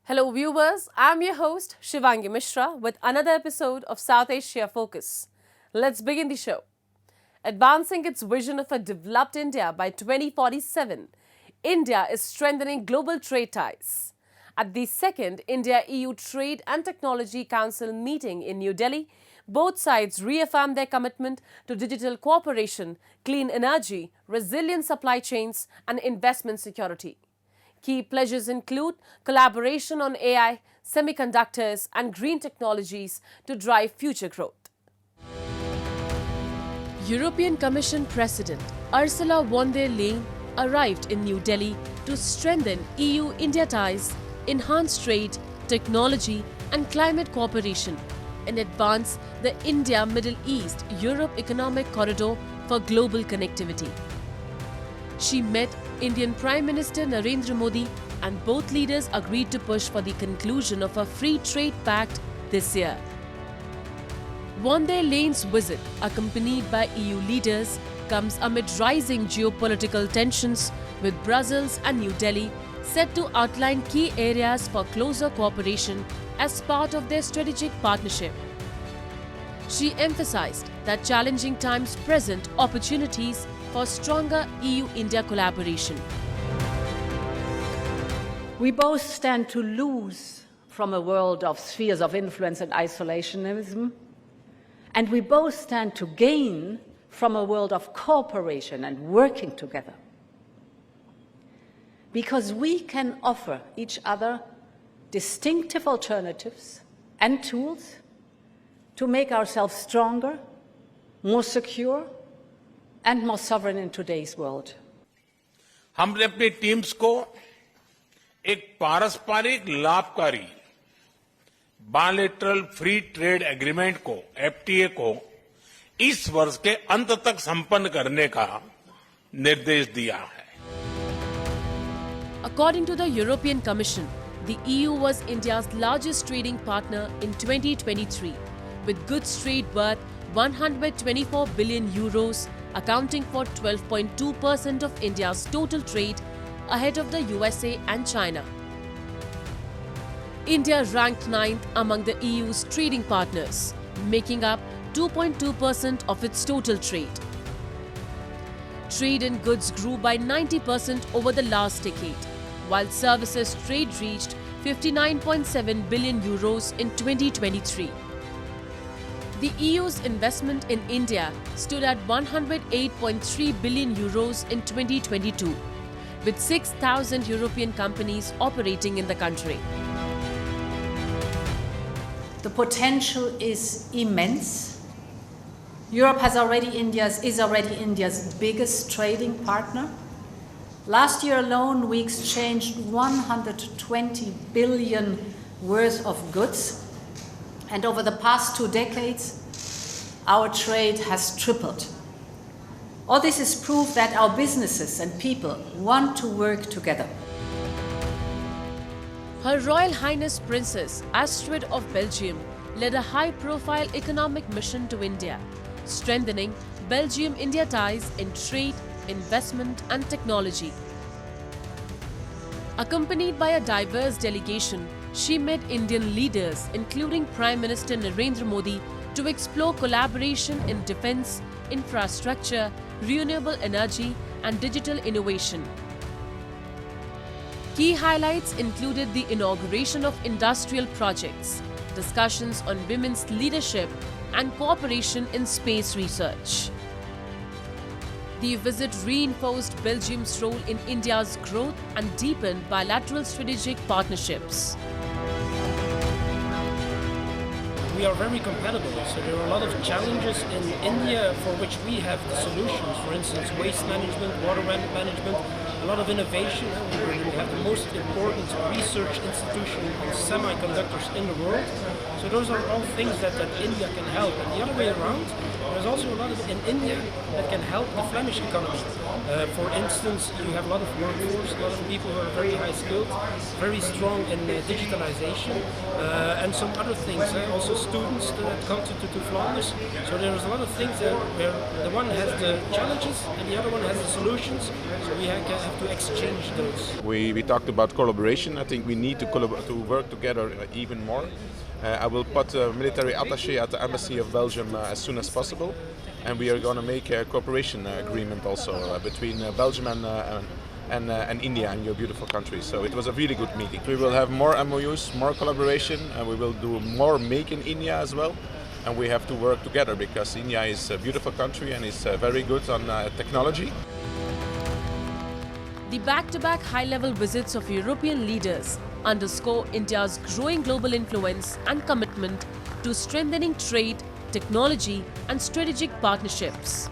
Hello viewers, I'm your host Shivangi Mishra with another episode of South Asia Focus. Let's begin the show. Advancing its vision of a developed India by 2047, India is strengthening global trade ties. At the second India-EU Trade and Technology Council meeting in New Delhi, both sides reaffirmed their commitment to digital cooperation, clean energy, resilient supply chains, and investment security. Key pledges include collaboration on AI, semiconductors, and green technologies to drive future growth. European Commission President Ursula von der Leyen arrived in New Delhi to strengthen EU-India ties, enhance trade, technology, and climate cooperation, and advance the India-Middle East-Europe Economic Corridor for global connectivity. She met Indian Prime Minister Narendra Modi, and both leaders agreed to push for the conclusion of a free trade pact this year. Von der Leyen's visit, accompanied by EU leaders, comes amid rising geopolitical tensions, with Brussels and New Delhi set to outline key areas for closer cooperation as part of their strategic partnership. She emphasized that challenging times present opportunities for stronger EU-India collaboration. We both stand to lose from a world of spheres of influence and isolationism, and we both stand to gain from a world of cooperation and working together. Because we can offer each other distinctive alternatives and tools to make ourselves stronger, more secure, and more sovereign in today's world. हमने अपनी teams को एक पारस्परिक लाभकारी bilateral free trade agreement को FTA को इस वर्ष के अंत तक संपन्न करने का निर्देश दिया है. According to the European Commission, the EU was India's largest trading partner in 2023, with goods trade worth 124 billion euros, accounting for 12.2% of India's total trade, ahead of the USA and China. India ranked 9th among the EU's trading partners, making up 2.2% of its total trade. Trade in goods grew by 90% over the last decade, while services trade reached 59.7 billion euros in 2023. The EU's investment in India stood at 108.3 billion euros in 2022, with 6,000 European companies operating in the country. The potential is immense. Europe is already India's biggest trading partner. Last year alone, we exchanged 120 billion worth of goods. And over the past 2 decades, our trade has tripled. All this is proof that our businesses and people want to work together. Her Royal Highness Princess Astrid of Belgium led a high-profile economic mission to India, strengthening Belgium-India ties in trade, investment and technology. Accompanied by a diverse delegation, she met Indian leaders, including Prime Minister Narendra Modi, to explore collaboration in defense, infrastructure, renewable energy, and digital innovation. Key highlights included the inauguration of industrial projects, discussions on women's leadership, and cooperation in space research. The visit reinforced Belgium's role in India's growth and deepened bilateral strategic partnerships. We are very compatible, so there are a lot of challenges in India for which we have the solutions. For instance, waste management, water management, a lot of innovation. We have the most important research institution on semiconductors in the world. So those are all things that India can help. And the other way around, There's also a lot in India that can help the Flemish economy. For instance, you have a lot of workforce, a lot of people who are very high skilled, very strong in digitalization, and some other things. Also students that come to Flanders. So there's a lot of things there where the one has the challenges and the other one has the solutions. So we have to exchange those. We talked about collaboration. I think we need to work together even more. I will put a military attaché at the embassy of Belgium as soon as possible, and we are going to make a cooperation agreement also between Belgium and India and your beautiful country. So it was a really good meeting. We will have more MOUs, more collaboration, and we will do more Make in India as well. And we have to work together because India is a beautiful country and is very good on technology. The back-to-back high-level visits of European leaders underscore India's growing global influence and commitment to strengthening trade, technology and strategic partnerships.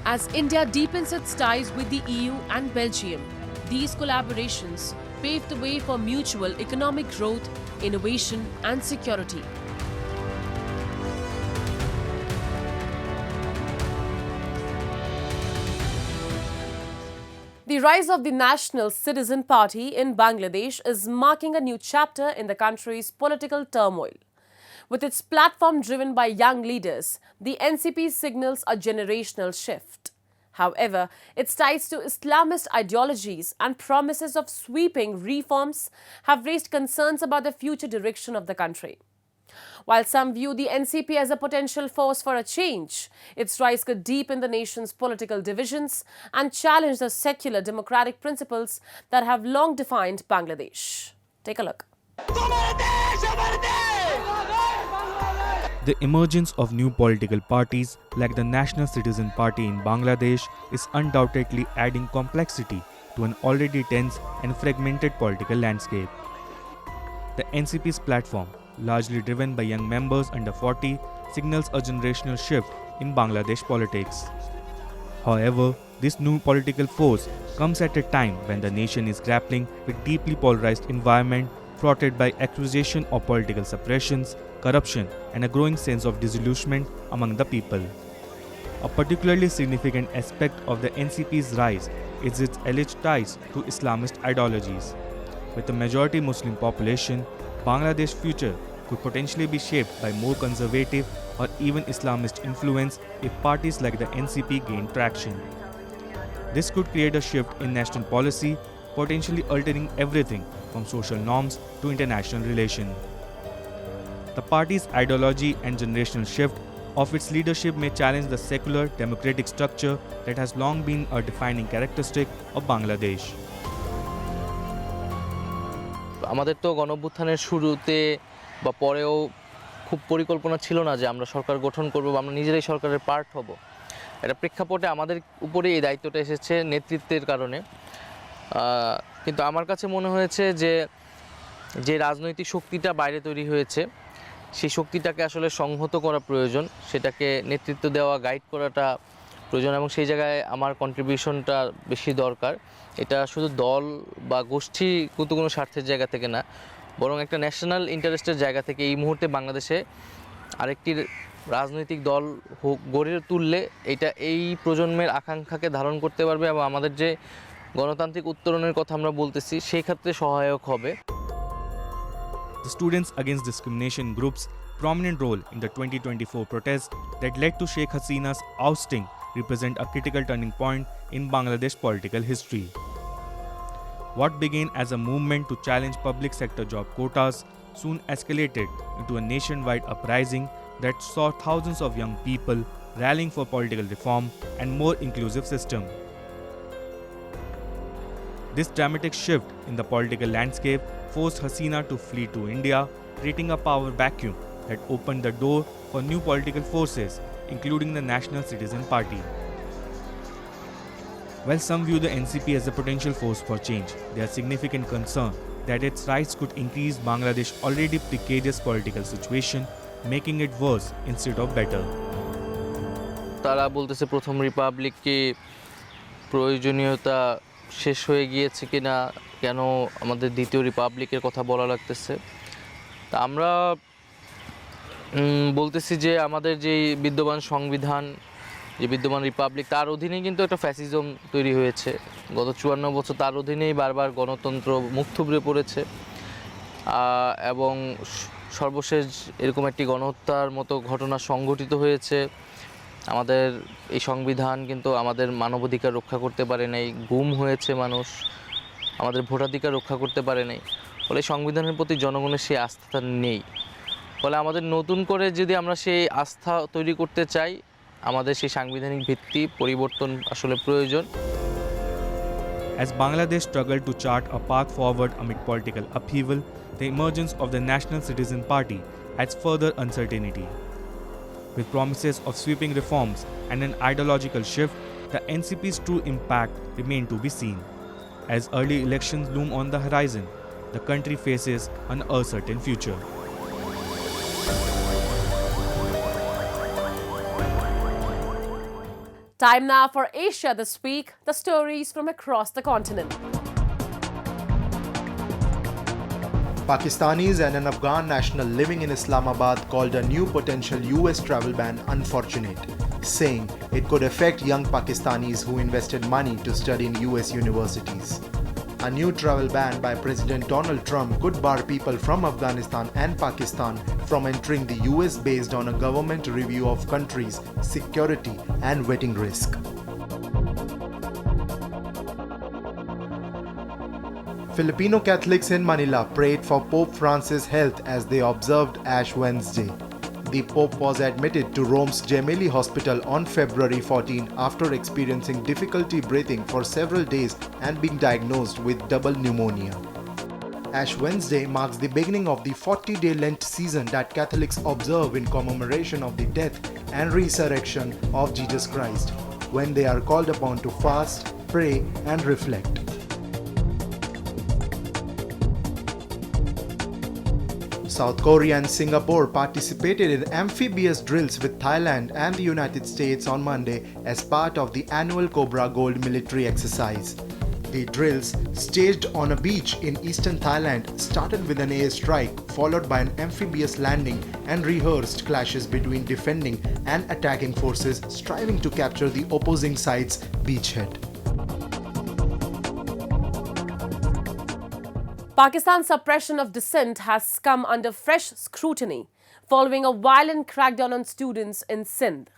As India deepens its ties with the EU and Belgium, these collaborations pave the way for mutual economic growth, innovation and security. The rise of the National Citizen Party in Bangladesh is marking a new chapter in the country's political turmoil. With its platform driven by young leaders, the NCP signals a generational shift. However, its ties to Islamist ideologies and promises of sweeping reforms have raised concerns about the future direction of the country. While some view the NCP as a potential force for a change, its rise could deepen the nation's political divisions and challenge the secular democratic principles that have long defined Bangladesh. Take a look. The emergence of new political parties like the National Citizen Party in Bangladesh is undoubtedly adding complexity to an already tense and fragmented political landscape. The NCP's platform, largely driven by young members under 40, signals a generational shift in Bangladesh politics. However, this new political force comes at a time when the nation is grappling with deeply polarized environment fraughted by accusation of political suppressions, corruption, and a growing sense of disillusionment among the people. A particularly significant aspect of the NCP's rise is its alleged ties to Islamist ideologies. With a majority Muslim population, Bangladesh's future could potentially be shaped by more conservative or even Islamist influence if parties like the NCP gain traction. This could create a shift in national policy, potentially altering everything from social norms to international relations. The party's ideology and generational shift of its leadership may challenge the secular democratic structure that has long been a defining characteristic of Bangladesh. আমাদের তো গণঅভ্যুত্থানের শুরুতে বা পরেও খুব পরিকল্পনা ছিল না যে আমরা সরকার গঠন করব বা আমরা নিজেরাই সরকারের পার্ট হব। এটা প্রেক্ষাপটে আমাদের উপরে এই দায়িত্বটা এসেছে নেতৃত্বের কারণে। কিন্তু আমার কাছে মনে হয়েছে যে রাজনৈতিক শক্তিটা বাইরে তৈরি হয়েছে সেই শক্তিটাকে আসলে সংহত করা প্রয়োজন, সেটাকে নেতৃত্ব দেওয়া, গাইড করাটা প্রয়োজন এবং সেই জায়গায় আমার কন্ট্রিবিউশনটা বেশি দরকার। এটা শুধু দল বা গোষ্ঠীগত কোনো স্বার্থের জায়গা থেকে না, বরং একটা ন্যাশনাল ইন্টারেস্টের জায়গা থেকে এই মুহূর্তে বাংলাদেশে আরেকটি রাজনৈতিক দল গড়ে তুললে এটা এই প্রজন্মের আকাঙ্ক্ষাকে ধারণ করতে পারবে এবং আমাদের যে গণতান্ত্রিক উত্তরণের কথা আমরা বলতেছি সেই ক্ষেত্রে সহায়ক হবে। The Students Against Discrimination group's prominent role in the 2024 protests that led to Sheikh Hasina's ousting represent a critical turning point in Bangladesh political history. What began as a movement to challenge public sector job quotas soon escalated into a nationwide uprising that saw thousands of young people rallying for political reform and more inclusive system. This dramatic shift in the political landscape forced Hasina to flee to India, creating a power vacuum that opened the door for new political forces, including the National Citizen Party. While some view the NCP as a potential force for change, there is significant concern that its rise could increase Bangladesh's already precarious political situation, making it worse instead of better. তারা বলতেছে প্রথম রিপাবলিককে প্রয়োজনীয়তা শেষ হয়ে গিয়েছে কিনা, কেন আমাদের দ্বিতীয় রিপাবলিকের কথা বলা লাগতেছে। তা আমরা বলতেছি যে আমাদের যে বিদ্যমান সংবিধান, যে বিদ্যমান রিপাবলিক, তার অধীনেই কিন্তু একটা ফ্যাসিজম তৈরি হয়েছে। গত 54 বছর তার অধীনেই বারবার গণতন্ত্র মুখ থুবড়ে পড়েছে, এবং সর্বশেষ এরকম একটি গণহত্যার মতো ঘটনা সংঘটিত হয়েছে। আমাদের এই সংবিধান কিন্তু আমাদের মানবাধিকার রক্ষা করতে পারে নাই, গুম হয়েছে মানুষ, আমাদের ভোটাধিকার রক্ষা করতে পারে নাই। ফলে সংবিধানের প্রতি জনগণের সেই আস্থা নেই। ফলে আমাদের নতুন করে যদি আমরা সেই আস্থা তৈরি করতে চাই, আমাদের সেই সাংবিধানিক ভিত্তি পরিবর্তন আসলে প্রয়োজন। As Bangladesh struggled to chart a path forward amid political upheaval, the emergence of the National Citizen Party adds further uncertainty. With promises of sweeping reforms and an ideological shift, the NCP's true impact remains to be seen. As early elections loom on the horizon, the country faces an uncertain future. Time now for Asia This Week, the stories from across the continent. Pakistanis and an Afghan national living in Islamabad called a new potential US travel ban unfortunate, saying it could affect young Pakistanis who invested money to study in US universities. A new travel ban by President Donald Trump could bar people from Afghanistan and Pakistan from entering the US based on a government review of countries' security and vetting risk. Filipino Catholics in Manila prayed for Pope Francis' health as they observed Ash Wednesday. The Pope was admitted to Rome's Gemelli Hospital on February 14 after experiencing difficulty breathing for several days and being diagnosed with double pneumonia. Ash Wednesday marks the beginning of the 40-day Lent season that Catholics observe in commemoration of the death and resurrection of Jesus Christ, when they are called upon to fast, pray, and reflect. South Korea and Singapore participated in amphibious drills with Thailand and the United States on Monday as part of the annual Cobra Gold military exercise. The drills, staged on a beach in eastern Thailand, started with an airstrike followed by an amphibious landing and rehearsed clashes between defending and attacking forces striving to capture the opposing side's beachhead. Pakistan's suppression of dissent has come under fresh scrutiny following a violent crackdown on students in Sindh.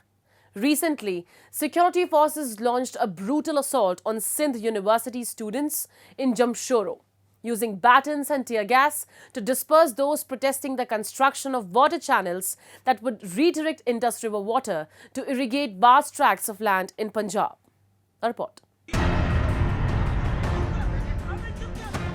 Recently, security forces launched a brutal assault on Sindh University students in Jamshoro, using batons and tear gas to disperse those protesting the construction of water channels that would redirect Indus River water to irrigate vast tracts of land in Punjab. A report.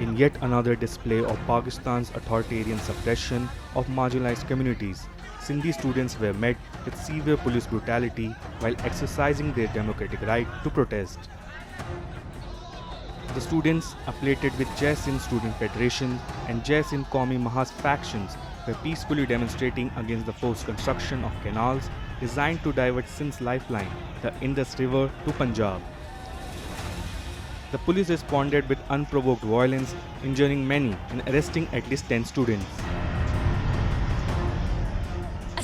In yet another display of Pakistan's authoritarian suppression of marginalized communities, Sindhi students were met with severe police brutality while exercising their democratic right to protest. The students, affiliated with Jai Sindh Student Federation and Jai Sindh Qaumi Mahas factions, were peacefully demonstrating against the forced construction of canals designed to divert Sindh's lifeline, the Indus River, to Punjab. The police responded with unprovoked violence, injuring many and arresting at least 10 students.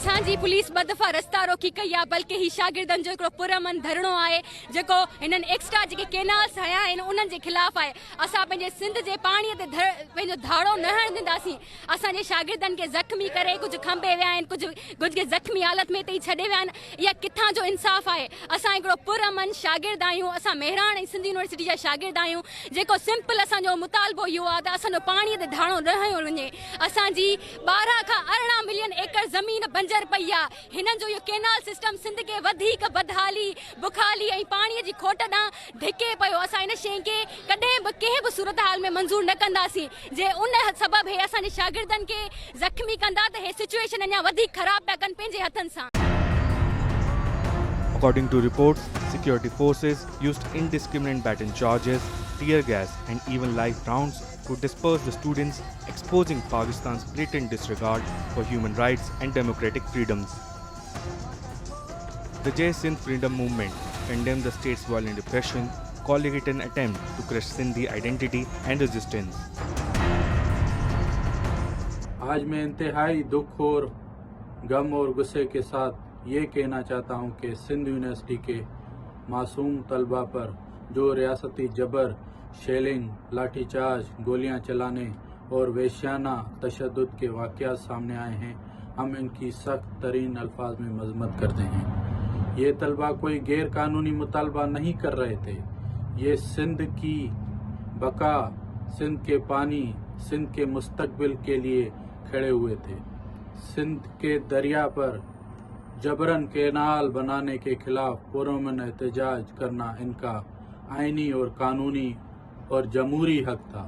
असांजी police ॿ दफ़ा रस्ता रोकी कई आहे, बल्कि ही शागिर्दनि जो हिकिड़ो पुरअमन धरणो आहे जेको हिननि एक्स्ट्रा जेके केनाल्स हया आहिनि उन्हनि जे ख़िलाफ़ आहे। असां पंहिंजे सिंध जे पाणीअ ते पंहिंजो धाड़ो न हणण ॾींदासीं। असांजे शागिर्दनि खे ज़ख़्मी करे कुझु खंभे विया आहिनि, कुझु खे ज़ख़्मी हालत में हिते ई छॾे विया आहिनि। इहा किथां जो इंसाफ़ आहे? असां हिकिड़ो पुरअमन शागिर्द आहियूं, असां मेहराण ऐं सिंध यूनिवर्सिटी जा शागिर्द आहियूं, जेको सिंपल असांजो मुतालबो इहो आहे त असांजो पाणीअ ते धाड़ो न हयो वञे। असांजी 12 खां 18 मिलियन एकड़ ज़मीन बंजर पई आहे। हिननि जो इहो केनाल सिस्टम सिंध खे वधीक बदहाली, बुखाली ऐं पाणीअ जी खोट ॾांहुं धिके पियो। असां इन शइ खे कॾहिं बि कंहिं बि सूरत हाल में मंज़ूर न कंदासीं। जे उन सबबु हे असांजे शागिर्दनि खे ज़ख़्मी कंदा त हे सिचुएशन अञा वधीक ख़राब पिया कनि पंहिंजे हथनि सां। According to reports, security forces used indiscriminate baton charges, tear gas, and even live rounds to disperse the students, exposing Pakistan's blatant disregard for human rights and democratic freedoms. The Jai Sindh Freedom Movement condemned the state's violent repression, calling it an attempt to crush Sindhi identity and resistance. आज मैं इंतहाई दुख और गम और गुस्से के साथ ये कहना चाहता हूँ कि सिंध यूनिवर्सिटी के मासूम तलबा पर जो रियासती जबर, शेलिंग, लाठीचार्ज, गोलियां चलाने और वेश्याना तशद्दुद के वाक़यात सामने आए हैं, हम इनकी सख्त तरीन अल्फाज में मजम्मत करते हैं। ये तलबा कोई गैर कानूनी मुतालबा नहीं कर रहे थे। ये सिंध की बका, सिंध के पानी, सिंध के मुस्तकबिल के लिए खड़े हुए थे। सिंध के दरिया पर जबरन कैनाल बनाने के खिलाफ पुरअमन एहतजाज करना इनका आईनी और कानूनी और जमहूरी हक था,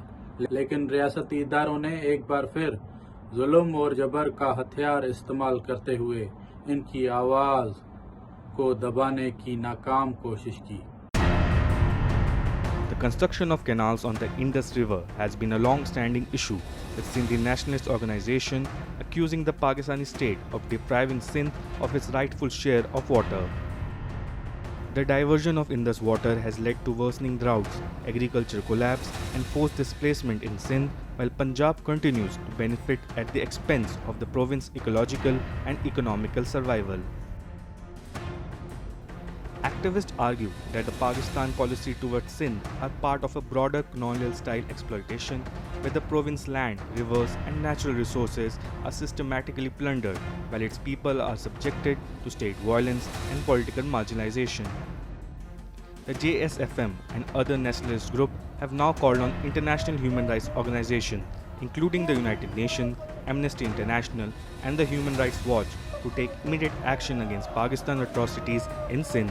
लेकिन रियासती इदारों ने एक बार फिर जुल्म और जबर का हथियार इस्तेमाल करते हुए इनकी आवाज़ को दबाने की नाकाम कोशिश की। The construction of canals on the Indus River has been a long-standing issue, with Sindhi nationalist organization accusing the Pakistani state of depriving Sindh of its rightful share of water. The diversion of Indus water has led to worsening droughts, agriculture collapse, and forced displacement in Sindh, while Punjab continues to benefit at the expense of the province's ecological and economical survival. Activists argue that the Pakistan policy towards Sindh are part of a broader colonial-style exploitation where the province's land, rivers and natural resources are systematically plundered while its people are subjected to state violence and political marginalization. The JSFM and other nationalist groups have now called on international human rights organizations, including the United Nations, Amnesty International and the Human Rights Watch, to take immediate action against Pakistan's atrocities in Sindh.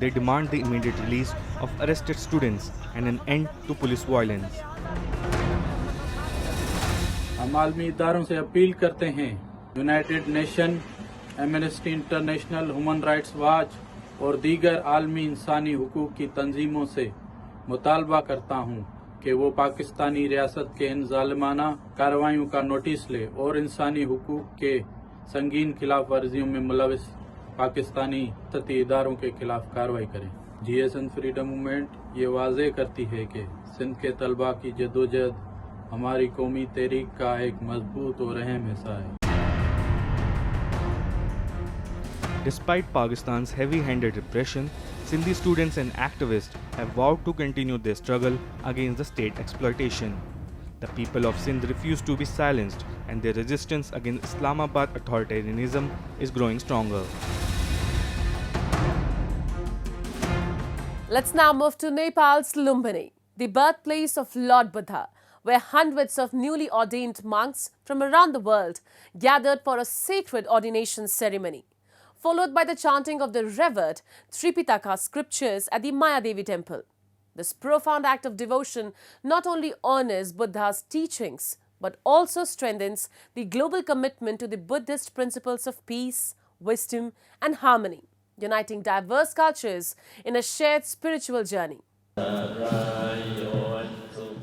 They demand the immediate release of arrested students and an end to police violence. हम आलमी इदारों से appeal करते हैं, United nation, amnesty international, human rights watch और दीगर आलमी इंसानी हुकूक की तंजीमों से मुतालबा करता हूँ कि वो पाकिस्तानी रियासत के इन जालिमाना कार्रवाइयों का नोटिस ले और इंसानी हुकूक के संगीन खिलाफ वर्जियों में मुलविस पाकिस्तानी सती इदारों के खिलाफ कार्रवाई करें। जीएसएन फ्रीडम मूवमेंट ये वाज़े करती है कि सिंध के तलबा की जदोजहद हमारी कौमी तहरीक का एक मजबूत और अहम हिस्सा है। Despite Pakistan's heavy-handed repression, Sindhi students and activists have vowed to continue their struggle against the state exploitation. The people of Sindh refuse to be silenced, and their resistance against Islamabad authoritarianism is growing stronger. Let's now move to Nepal's Lumbini, the birthplace of Lord Buddha, where hundreds of newly ordained monks from around the world gathered for a sacred ordination ceremony, followed by the chanting of the revered Tripitaka scriptures at the Mayadevi temple. This profound act of devotion not only honors Buddha's teachings, but also strengthens the global commitment to the Buddhist principles of peace, wisdom and harmony, uniting diverse cultures in a shared spiritual journey.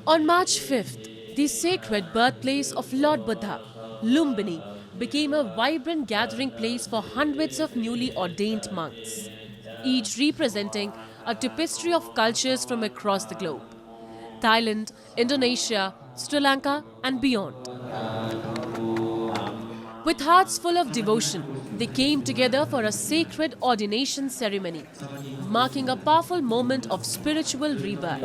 On March 5th, the sacred birthplace of Lord Buddha, Lumbini, became a vibrant gathering place for hundreds of newly ordained monks, each representing a tapestry of cultures from across the globe: Thailand, Indonesia, Sri Lanka and beyond. With hearts full of devotion, they came together for a sacred ordination ceremony, marking a powerful moment of spiritual rebirth.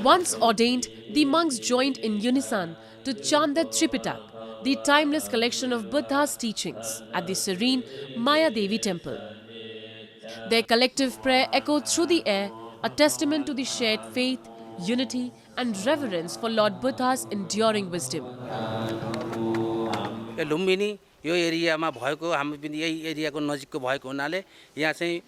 Once ordained, the monks joined in unison to chant the Tripitaka, the timeless collection of Buddha's teachings, at the serene Mayadevi temple. Their collective prayer echoed through the air, a testament to the shared faith, unity and reverence for Lord Buddha's enduring wisdom. Lumbini यो एरियामा भएको हामी पनि यही एरियाको नजिकको भएको हुनाले यहाँ चाहिँ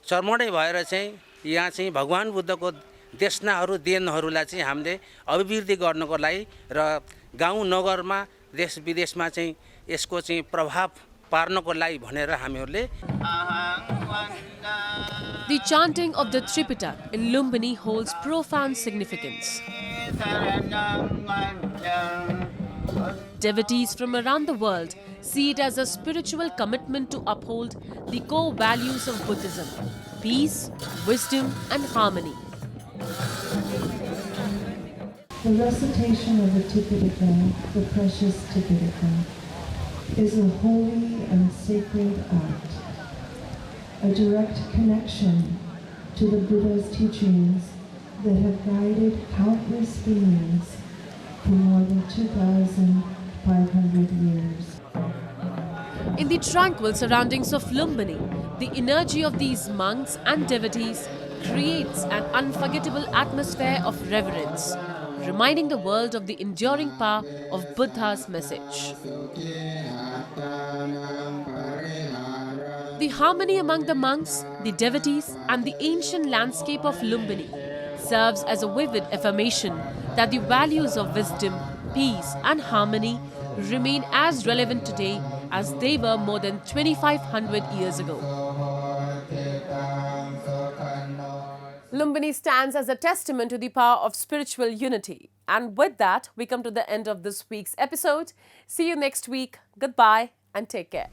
चर्मणै भएर चाहिँ यहाँ चाहिँ भगवान बुद्धको देशनाहरू देनहरूलाई चाहिँ हामीले अभिवृद्धि गर्नको लागि र गाउँ नगरमा देश विदेशमा चाहिँ यसको चाहिँ प्रभाव पार्नको लागि भनेर हामीहरूले The chanting of the Tripitaka in Lumbini holds profound significance. Devotees from around the world see it as a spiritual commitment to uphold the core values of Buddhism: peace, wisdom and harmony. The recitation of the Tripitaka, the precious Tripitaka, is a holy and sacred act, a direct connection to the Buddha's teachings that have guided countless beings for more than 2,500 years. In the tranquil surroundings of Lumbini, the energy of these monks and devotees creates an unforgettable atmosphere of reverence, reminding the world of the enduring power of Buddha's message. The harmony among the monks, the devotees, and the ancient landscape of Lumbini serves as a vivid affirmation that the values of wisdom, peace, and harmony remain as relevant today as they were more than 2,500 years ago. Lumbini stands as a testament to the power of spiritual unity. And with that, we come to the end of this week's episode. See you next week. Goodbye and take care.